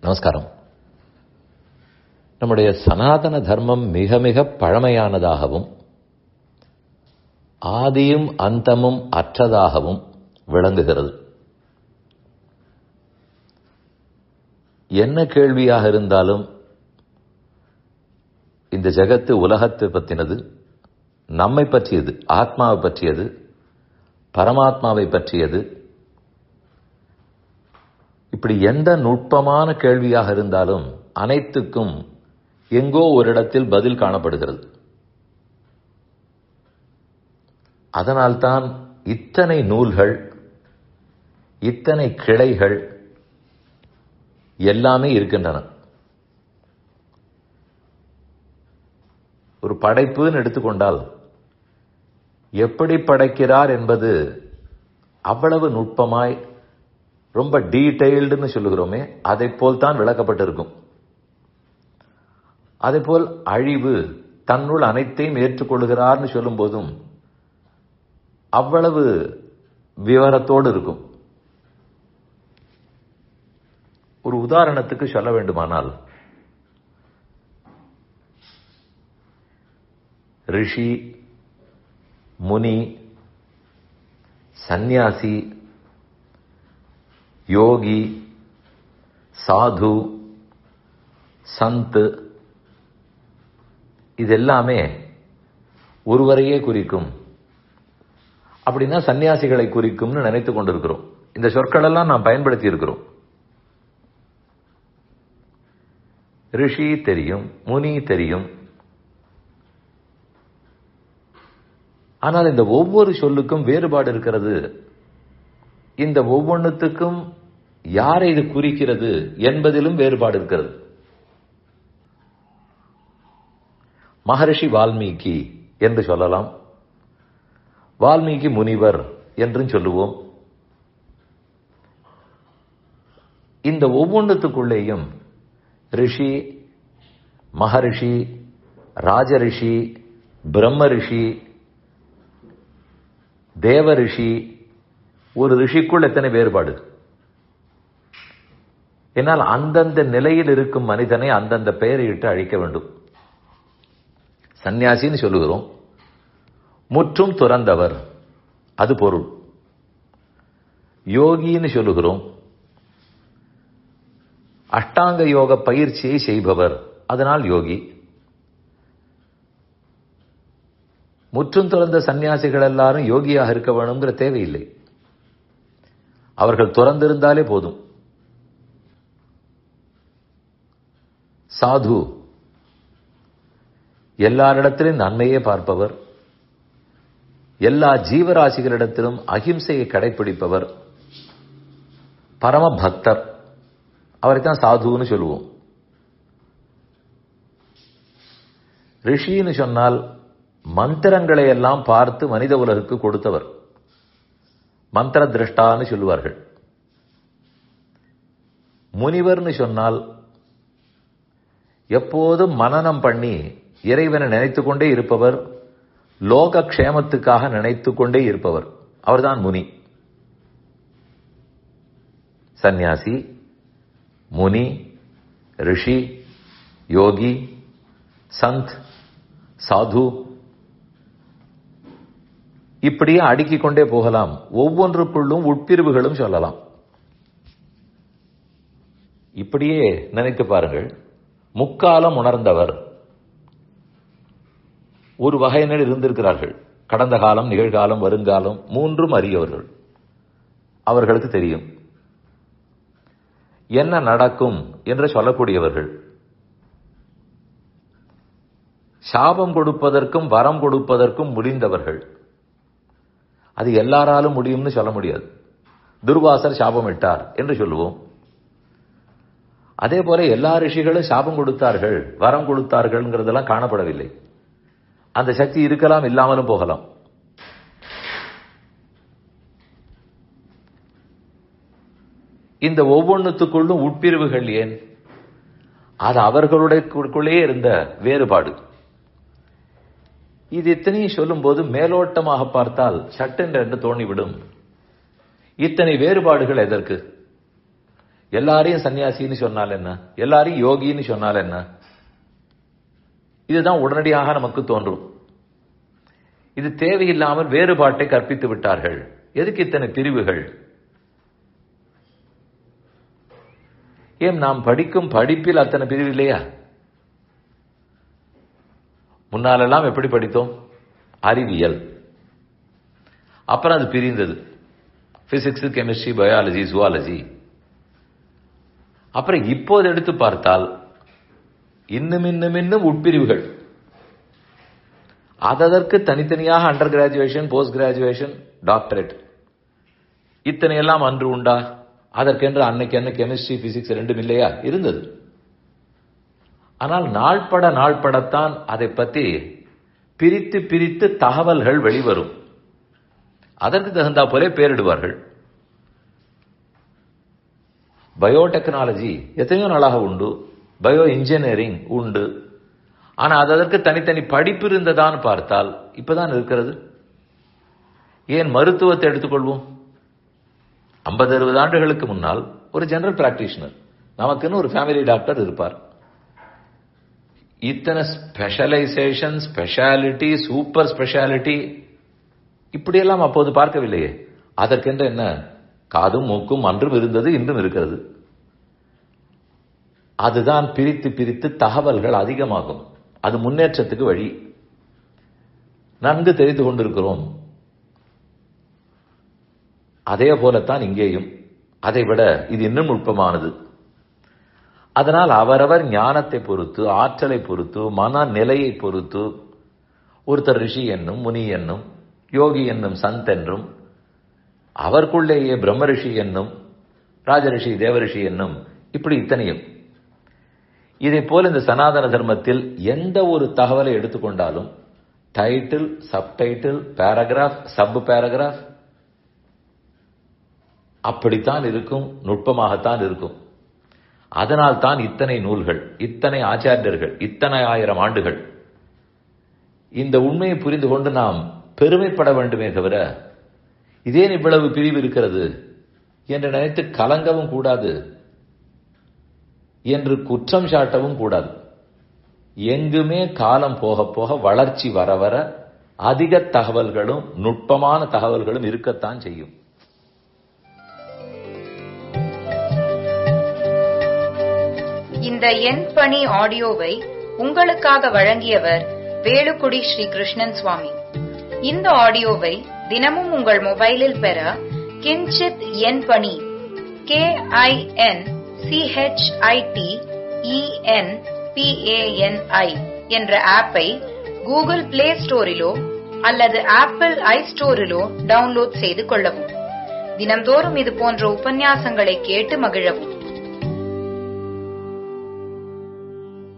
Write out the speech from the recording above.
நமஸ்காரம். நம்முடைய சனாதன தர்மம் மிக மிக பழமையானதாகவும் ஆதியும் அந்தமும் அற்றதாகவும் விளங்குகிறது. என்ன கேள்வியாக இருந்தாலும் இந்த ஜகத்து உலகத்தை பற்றினது, நம்மை பற்றியது, ஆத்மாவை பற்றியது, பரமாத்மாவை பற்றியது. இப்படி எந்த நுட்பமான கேள்வியாக இருந்தாலும் அனைத்துக்கும் எங்கோ ஒரு இடத்தில் பதில் காணப்படுகிறது. அதனால்தான் இத்தனை நூல்கள், இத்தனை கிளைகள் எல்லாமே இருக்கின்றன. ஒரு படைப்புன்னு எடுத்துக்கொண்டால் எப்படி படைக்கிறார் என்பது அவ்வளவு நுட்பமாய், ரொம்ப டீடைல்டுன்னு சொல்லுகிறோமே, அதை போல் தான் விளக்கப்பட்டிருக்கும். அதேபோல் அழிவு, தன்னுள் அனைத்தையும் ஏற்றுக்கொள்கிறார்னு சொல்லும் போதும் அவ்வளவு விவரத்தோடு இருக்கும். ஒரு உதாரணத்துக்கு சொல்ல வேண்டுமானால், ரிஷி, முனி, சந்நியாசி, யோகி, சாது, சந்த், இதெல்லாமே ஒருவரையே குறிக்கும். அப்படின்னா சன்னியாசிகளை குறிக்கும்னு நினைத்துக் கொண்டிருக்கிறோம். இந்த சொற்கள் எல்லாம் நாம் பயன்படுத்தி இருக்கிறோம். ரிஷி தெரியும், முனி தெரியும். ஆனால் இந்த ஒவ்வொரு சொல்லுக்கும் வேறுபாடு இருக்கிறது. இந்த ஒவ்வொன்றுத்துக்கும் யாரை இது குறிக்கிறது என்பதிலும் வேறுபாடு இருக்கிறது. மகரிஷி வால்மீகி என்று சொல்லலாம், வால்மீகி முனிவர் என்றும் சொல்லுவோம். இந்த ஒவ்வொன்றுத்துக்குள்ளேயும் ரிஷி, மகரிஷி, ராஜரிஷி, பிரம்ம ரிஷி, தேவ ரிஷி, ஒரு ரிஷிக்குள் எத்தனை வேறுபாடு! என்னால் அந்தந்த நிலையில் இருக்கும் மனிதனை அந்தந்த பெயரையிட்டு அழைக்க வேண்டும். சந்நியாசின்னு சொல்லுகிறோம், முற்றும் துறந்தவர், அது பொருள். யோகின்னு சொல்லுகிறோம், அஷ்டாங்க யோக பயிற்சியை செய்பவர், அதனால் யோகி. முற்றும் துறந்த சன்னியாசிகள் எல்லாரும் யோகியாக இருக்க வேணுங்கிற தேவையில்லை. அவர்கள் துறந்திருந்தாலே போதும். சாது, எல்லாரிடத்திலும் நன்மையே பார்ப்பவர், எல்லா ஜீவராசிகளிடத்திலும் அகிம்சையை கடைபிடிப்பவர், பரம பக்தர், அவரைத்தான் சாதுன்னு சொல்லுவோம். ரிஷின்னு சொன்னால் மந்திரங்களை எல்லாம் பார்த்து மனித உலகுக்கு கொடுத்தவர், மந்திர திரஷ்டான்னு சொல்லுவார்கள். முனிவர்னு சொன்னால் எப்போதும் மனனம் பண்ணி இறைவனை நினைத்துக் கொண்டே இருப்பவர், லோக க்ஷேமத்துக்காக நினைத்துக் கொண்டே இருப்பவர், அவர்தான் முனி. சந்நியாசி, முனி, ரிஷி, யோகி, சந்த், சாது, இப்படியே அடுக்கிக் கொண்டே போகலாம். ஒவ்வொன்றுக்குள்ளும் உட்பிரிவுகளும் சொல்லலாம். இப்படியே நினைத்து பாருங்கள். முக்காலம் உணர்ந்தவர் ஒரு வகையினர் இருந்திருக்கிறார்கள். கடந்த காலம், நிகழ்காலம், வருங்காலம் மூன்றும் அறியவர்கள். அவர்களுக்கு தெரியும் என்ன நடக்கும் என்று சொல்லக்கூடியவர்கள். சாபம் கொடுப்பதற்கும் வரம் கொடுப்பதற்கும் முடிந்தவர்கள். அது எல்லாராலும் முடியும்னு சொல்ல முடியாது. துர்வாசர் சாபம் இட்டார் என்று சொல்லுவோம். அதே போல எல்லா ரிஷிகளும் சாபம் கொடுத்தார்கள், வரம் கொடுத்தார்கள்ங்கிறதெல்லாம் காணப்படவில்லை. அந்த சக்தி இருக்கலாம், இல்லாமலும் போகலாம். இந்த ஒவ்வொன்றுத்துக்குள்ளும் உட்பிரிவுகள் ஏன்? அது அவர்களுடைய இருந்த வேறுபாடு. இது இத்தனையும் சொல்லும் போது மேலோட்டமாக பார்த்தால் சட்டென்று தோணிவிடும். இத்தனை வேறுபாடுகள் எதற்கு? எல்லாரையும் சன்னியாசின்னு சொன்னால் என்ன, எல்லாரையும் யோகின்னு சொன்னால் என்ன? இதுதான் உடனடியாக நமக்கு தோன்றும். இது தேவையில்லாமல் வேறுபாட்டை கற்பித்து விட்டார்கள். எதுக்கு இத்தனை பிரிவுகள்? ஏன் நாம் படிக்கும் படிப்பில் அத்தனை பிரிவு இல்லையா? முன்னாலெல்லாம் எப்படி படித்தோம்? அறிவியல், அப்புறம் அது பிரிந்தது, பிசிக்ஸ், கெமிஸ்ட்ரி, பயாலஜி, ஜுவாலஜி. அப்புறம் இப்போது எடுத்து பார்த்தால் இன்னும் உட்பிரிவுகள். அதற்கு தனித்தனியாக under graduation, post graduation, doctorate, இத்தனை எல்லாம் அன்று உண்டா? அதற்கென்று அன்னைக்கு என்ன கெமிஸ்ட்ரி, பிசிக்ஸ் ரெண்டும் இல்லையா? இருந்தது. ஆனால் நாள்படத்தான் அதை பற்றி பிரித்து பிரித்து தகவல்கள் வெளிவரும். அதற்கு தகுந்தா போலே பேரிடுவார்கள். பயோடெக்னாலஜி எத்தனையோ நாளாக உண்டு, பயோ இன்ஜினியரிங் உண்டு. ஆனா அதற்கு தனித்தனி படிப்பு இருந்ததான்னு பார்த்தால் இப்பதான் இருக்கிறது. ஏன் மருத்துவத்தை எடுத்துக்கொள்வோம். 50-60 ஆண்டுகளுக்கு முன்னால் ஒரு ஜெனரல் பிராக்டிஷனர், நமக்குன்னு ஒரு ஃபேமிலி டாக்டர் இருப்பார். இத்தனை ஸ்பெஷலைசேஷன், ஸ்பெஷாலிட்டி, சூப்பர் ஸ்பெஷாலிட்டி இப்படியெல்லாம் அப்போது பார்க்கவில்லையே. அதற்கென்று என்ன காதும் மூக்கும் அன்றும் இருந்தது, இன்றும் இருக்கிறது. அதுதான் பிரித்து பிரித்து தகவல்கள் அதிகமாகும். அது முன்னேற்றத்துக்கு வழி. நன்கு தெரிந்து கொண்டிருக்கிறோம். அதே போலத்தான் இங்கேயும். அதைவிட இது இன்னும் நுட்பமானது. அதனால் அவரவர் ஞானத்தை பொறுத்து, ஆற்றலை பொறுத்து, மனநிலையை பொறுத்து ஒருத்தர் ரிஷி என்னும், முனி என்னும், யோகி என்னும், சந்த் என்றும், அவருக்குள்ளேயே பிரம்ம ரிஷி என்னும், ராஜரிஷி, தேவரிஷி என்னும், இப்படி இத்தனையும். இதை போல இந்த சனாதன தர்மத்தில் எந்த ஒரு தகவலை எடுத்துக்கொண்டாலும் title, subtitle, paragraph, sub paragraph அப்படித்தான் இருக்கும். நுட்பமாகத்தான் இருக்கும். அதனால் தான் இத்தனை நூல்கள், இத்தனை ஆச்சாரியர்கள், இத்தனை 1000 ஆண்டுகள். இந்த உண்மையை புரிந்து கொண்டு நாம் பெருமைப்பட வேண்டுமே தவிர இதேன் இவ்வளவு பிரிவு இருக்கிறது என்று நினைத்து கலங்கவும் கூடாது, என்று குற்றம் சாட்டவும் கூடாது. எங்குமே காலம் போக போக வளர்ச்சி வர வர அதிக தகவல்களும் நுட்பமான தகவல்களும் இருக்கத்தான் செய்யும். இந்த என் பணி ஆடியோவை உங்களுக்காக வழங்கியவர் வேலுக்குடி ஸ்ரீ கிருஷ்ணன் சுவாமி. இந்த ஆடியோவை தினமும் உங்கள் மொபைலில் பெற கிஞ்சித் என் பணி KINCHITENPANI என்ற ஆப்பை கூகுள் பிளே ஸ்டோரிலோ அல்லது ஆப்பிள் ஐ ஸ்டோரிலோ டவுன்லோட் செய்து கொள்ளவும். தினம்தோறும் இது போன்ற உபன்யாசங்களை கேட்டு மகிழவும்.